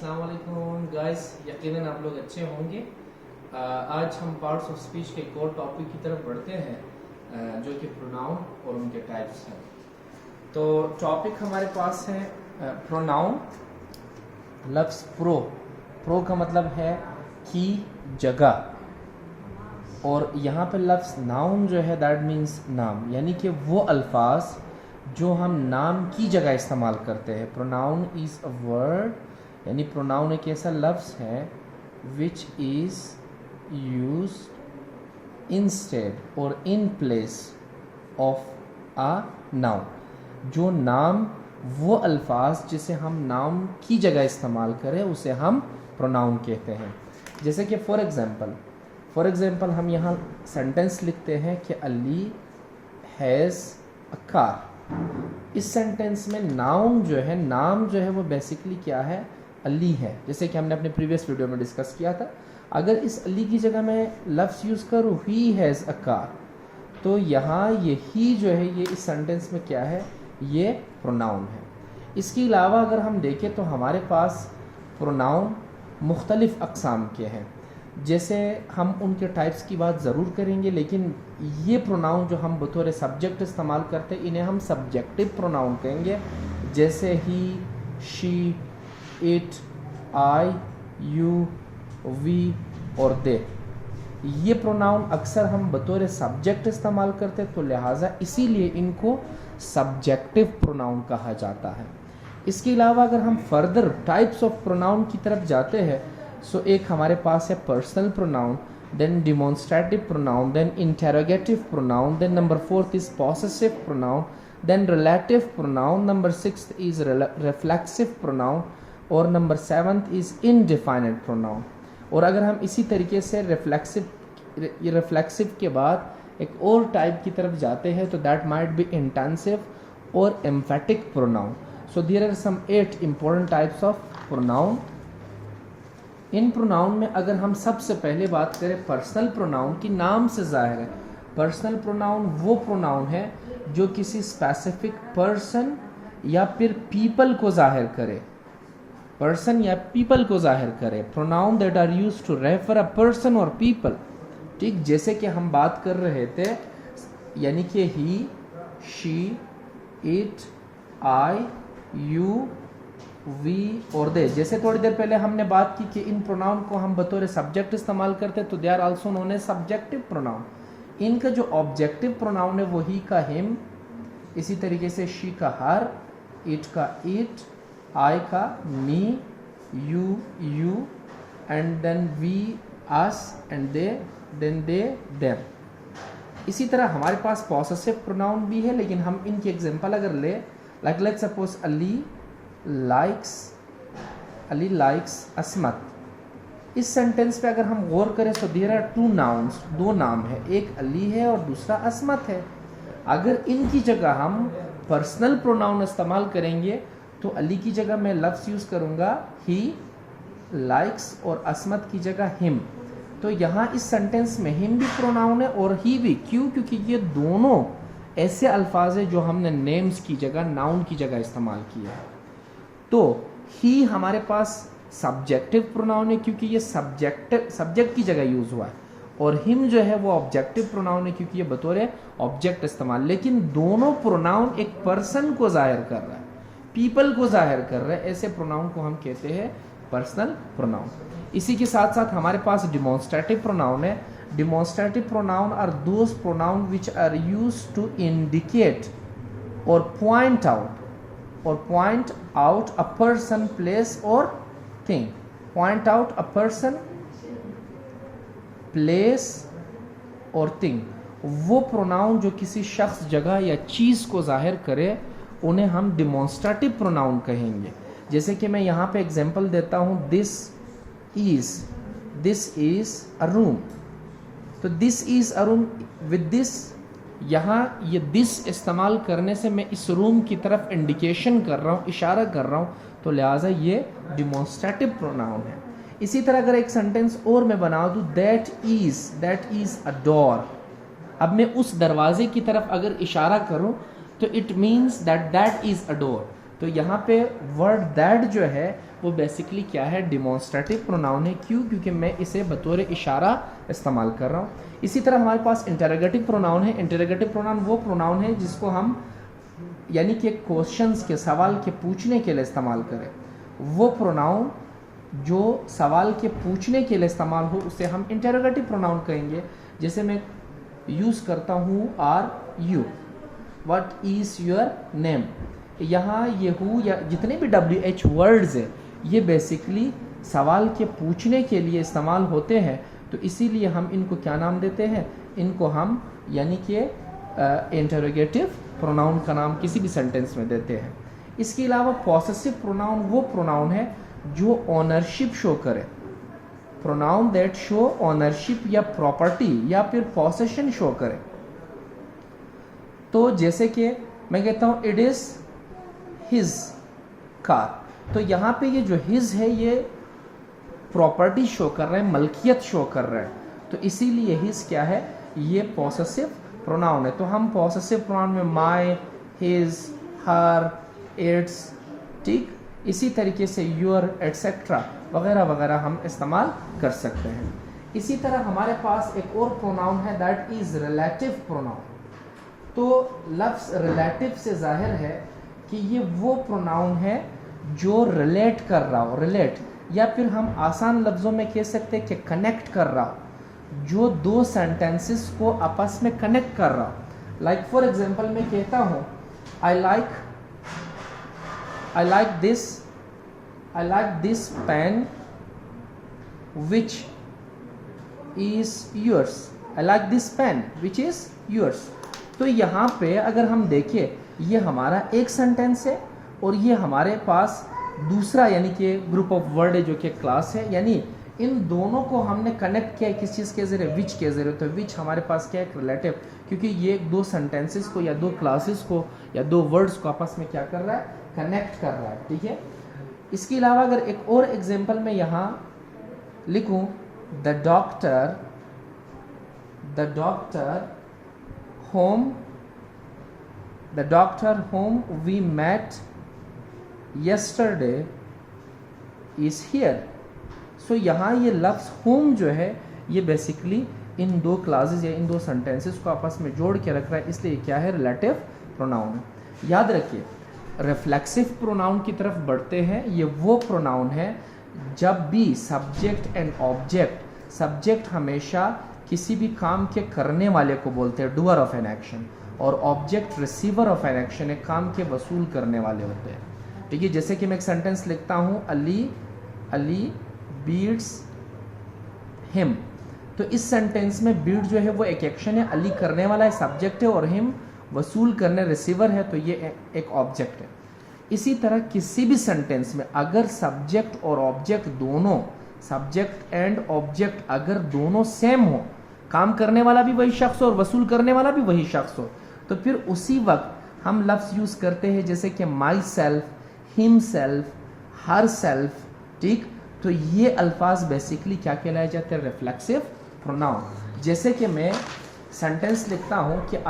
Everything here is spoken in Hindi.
अस्सलाम वालेकुम गाइस, यकीनन आप लोग अच्छे होंगे। आज हम पार्ट्स ऑफ स्पीच के एक और टॉपिक की तरफ बढ़ते हैं जो कि प्रोनाउन और उनके टाइप्स हैं। तो टॉपिक हमारे पास है प्रोनाउन। लफ्ज़ प्रो का मतलब है की, जगह, और यहाँ पे लफ्ज़ नाउन जो है दैट मीन्स नाम, यानी कि वो अल्फाज जो हम नाम की जगह इस्तेमाल करते हैं। प्रोनाउन इज़ अ वर्ड, यानी प्रोनाउन एक ऐसा लफ्ज़ है विच इज़ यूज्ड इंस्टेड और in place of a noun. जो नाम, वो अल्फाज जिसे हम नाउन की जगह इस्तेमाल करें उसे हम प्रोनाउन कहते हैं। जैसे कि फॉर एग्ज़ाम्पल हम यहाँ सेंटेंस लिखते हैं कि अली हैज़ अ कार। इस सेंटेंस में नाउन जो है, नाम जो है वो बेसिकली क्या है, अली है। जैसे कि हमने अपने प्रीवियस वीडियो में डिस्कस किया था। अगर इस अली की जगह मैं लफ्ज़ यूज़ करूँ ही हैज़ अ कार, तो यहाँ ये ही जो है ये इस सेंटेंस में क्या है, ये प्रोनाउन है। इसके अलावा अगर हम देखें तो हमारे पास प्रोनाउन मुख्तलिफ़ अक़साम के हैं। जैसे हम उनके टाइप्स की बात ज़रूर करेंगे, लेकिन ये प्रोनाउन जो हम बतौर सब्जेक्ट इस्तेमाल करते हैं इन्हें हम सब्जेक्टिव प्रोनाउन कहेंगे। जैसे he, she, it, I, you, we और दे। ये प्रोनाउन अक्सर हम बतौर सब्जेक्ट इस्तेमाल करते हैं, तो लिहाजा इसीलिए इनको सब्जेक्टिव प्रोनाउन कहा जाता है। इसके अलावा अगर हम फर्दर टाइप्स ऑफ प्रोनाउन की तरफ जाते हैं, सो एक हमारे पास है personal pronoun, then demonstrative pronoun, then interrogative pronoun, then number 4 is possessive pronoun, then relative pronoun, number 6 is reflexive pronoun, और नंबर 7 इज इनडिफाइनेट प्रोनाउन। और अगर हम इसी तरीके से रिफ्लेक्सिव के बाद एक और टाइप की तरफ जाते हैं तो दैट माइट बी इंटेंसिव और emphatic pronoun. So there are some 8 important types of pronoun. इन प्रोनाउन में अगर हम सबसे पहले बात करें पर्सनल प्रोनाउन की, नाम से जाहिर है पर्सनल प्रोनाउन वो प्रोनाउन है जो किसी स्पेसिफिक पर्सन या फिर पीपल को जाहिर करे, पर्सन या पीपल को जाहिर करे। Pronoun that are used to refer a person और पीपल। ठीक, जैसे कि हम बात कर रहे थे, यानी कि he, she, it, I, you, we और दे। जैसे थोड़ी देर पहले हमने बात की कि इन प्रोनाउन को हम बतौर सब्जेक्ट इस्तेमाल करते, तो they are also known as subjective pronoun. इनका जो ऑब्जेक्टिव प्रोनाउन है वो ही का हिम, इसी तरीके से शी का हर, इट का इट, आई का me, you and then we us and they, then they them. इसी तरह हमारे पास पॉसेसिव प्रोनाउन भी है, लेकिन हम इनकी एग्जांपल अगर ले, like let's suppose Ali likes Asmat. इस सेंटेंस पे अगर हम गौर करें तो देयर आर 2 नाउन्स, 2 नाम है, एक अली है और दूसरा अस्मत है। अगर इनकी जगह हम पर्सनल प्रोनाउन इस्तेमाल करेंगे तो अली की जगह मैं लफ्ज़ यूज़ करूँगा ही, लाइक्स, और अस्मत की जगह हिम। तो यहाँ इस सेंटेंस में हिम भी प्रोनाउन है और ही भी। क्यों? क्योंकि ये दोनों ऐसे अल्फाज है जो हमने नेम्स की जगह, नाउन की जगह इस्तेमाल किया है। तो ही हमारे पास सब्जेक्टिव प्रोनाउन है क्योंकि ये सब्जेक्ट की जगह यूज़ हुआ है, और हिम जो है वो ऑब्जेक्टिव प्रोनाउन है क्योंकि ये बतौर ऑब्जेक्ट इस्तेमाल। लेकिन दोनों प्रोनाउन एक पर्सन को जाहिर कर रहा है, पीपल को जाहिर कर रहा है, ऐसे प्रोनाउन को हम कहते हैं पर्सनल प्रोनाउन। इसी के साथ साथ हमारे पास डिमॉन्स्ट्रेटिव प्रोनाउन है। Demonstrative pronoun are those pronouns which are used to indicate or point out a person, place or thing. Point out a person, place or thing. वो प्रोनाउन जो किसी शख्स, जगह या चीज़ को जाहिर करे उन्हें हम डिमॉन्स्ट्रेटिव प्रोनाउन कहेंगे। जैसे कि मैं यहाँ पे एग्जांपल देता हूँ, दिस इज़ अ रूम। तो this is a room, with this, यहाँ ये दिस इस्तेमाल करने से मैं इस रूम की तरफ इंडिकेशन कर रहा हूँ, इशारा कर रहा हूँ, तो लिहाजा ये डिमॉन्स्ट्रेटिव प्रोनाउन है। इसी तरह अगर एक सेंटेंस और मैं बना दूँ, दैट इज़ अ डोर। अब मैं उस दरवाजे की तरफ अगर इशारा करूँ तो it means that is a door. तो यहाँ पे वर्ड दैट जो है वो बेसिकली क्या है, डिमॉन्स्ट्रेटिव प्रोनाउन है। क्यों? क्योंकि मैं इसे बतौर इशारा इस्तेमाल कर रहा हूँ। इसी तरह हमारे पास इंटरोगेटिव प्रोनाउन है। इंटरोगेटिव प्रोनाउन वो प्रोनाउन है जिसको हम यानी कि क्वेश्चंस के, सवाल के पूछने के लिए इस्तेमाल करें। वो प्रोनाउन जो सवाल के पूछने के लिए इस्तेमाल हो उसे हम इंटरोगेटिव प्रोनाउन कहेंगे। जैसे मैं यूज़ करता हूँ are you, what is your name. यहाँ ये हु या जितने भी WH वर्ड्स है ये बेसिकली सवाल के पूछने के लिए इस्तेमाल होते हैं, तो इसीलिए हम इनको क्या नाम देते हैं, इनको हम यानी कि इंटरोगेटिव प्रोनाउन का नाम किसी भी सेंटेंस में देते हैं। इसके अलावा पॉसेसिव प्रोनाउन वो प्रोनाउन है जो ऑनरशिप शो करे, प्रोनाउन दैट शो ऑनरशिप या प्रॉपर्टी या फिर पॉसेशन शो करे। तो जैसे कि मैं कहता हूँ इट इज़ हिज कार, तो यहाँ पे ये जो हिज है ये प्रॉपर्टी शो कर रहा है, मलकियत शो कर रहा है, तो इसीलिए हिज क्या है, ये पॉसेसिव प्रोनाउन है। तो हम पॉसेसिव प्रोनाउन में माय, हिज, हर, इट्स, ठीक, इसी तरीके से योर, एटसेट्रा वगैरह वगैरह हम इस्तेमाल कर सकते हैं। इसी तरह हमारे पास एक और प्रोनाउन है दैट इज़ रिलेटिव प्रोनाउन। तो लफ्ज़ रिलेटिव से जाहिर है कि ये वो प्रोनाउन है जो रिलेट कर रहा हो, रिलेट, या फिर हम आसान लफ्ज़ों में कह सकते हैं कि कनेक्ट कर रहा हो, जो दो सेंटेंसेस को आपस में कनेक्ट कर रहा हो। लाइक फॉर एग्जांपल मैं कहता हूँ I like this pen which is yours, I like this pen which is yours. तो यहाँ पे अगर हम देखें ये हमारा एक सेंटेंस है और ये हमारे पास दूसरा यानी कि ग्रुप ऑफ वर्ड है जो कि क्लास है, यानी इन दोनों को हमने कनेक्ट किया किस चीज़ के ज़रिए, विच के ज़रिए। तो विच हमारे पास क्या है, रिलेटिव, क्योंकि ये दो सेंटेंसेस को या दो क्लासेस को या दो वर्ड्स को आपस में क्या कर रहा है, कनेक्ट कर रहा है, ठीक है। इसके अलावा अगर एक और एग्जांपल में यहाँ लिखूँ the doctor whom we met yesterday is here। सो यहाँ ये लफ्ज़ whom जो है ये बेसिकली इन दो क्लासेस या इन दो सेंटेंसेस को आपस में जोड़ के रख रहा है, इसलिए क्या है, रिलेटिव प्रोनाउन है। याद रखिए रिफ्लेक्सिव प्रोनाउन की तरफ बढ़ते हैं। ये वो प्रोनाउन है जब भी सब्जेक्ट एंड ऑब्जेक्ट, सब्जेक्ट हमेशा किसी भी काम के करने वाले को बोलते हैं, डूअर ऑफ एन एक्शन, और object receiver of an action है, काम के वसूल करने वाले होते हैं, ठीक है। जैसे कि मैं एक सेंटेंस लिखता हूँ अली बीट्स हिम, तो इस सेंटेंस में बीट जो है वो एक एक्शन है, अली करने वाला है, सब्जेक्ट है, और हिम वसूल करने रिसीवर है, तो ये एक ऑब्जेक्ट है। इसी तरह किसी भी सेंटेंस में अगर सब्जेक्ट और ऑब्जेक्ट दोनों, सब्जेक्ट एंड ऑब्जेक्ट अगर दोनों सेम हो, काम करने वाला भी वही शख्स हो और वसूल करने वाला भी वही शख्स हो, तो फिर उसी वक्त हम लफ्ज़ यूज़ करते हैं जैसे कि my self, him self, her self, ठीक। तो ये अल्फाज बेसिकली क्या कहलाए जाते हैं, रिफ्लेक्सिव प्रोनाउन। जैसे कि मैं सेंटेंस लिखता हूँ कि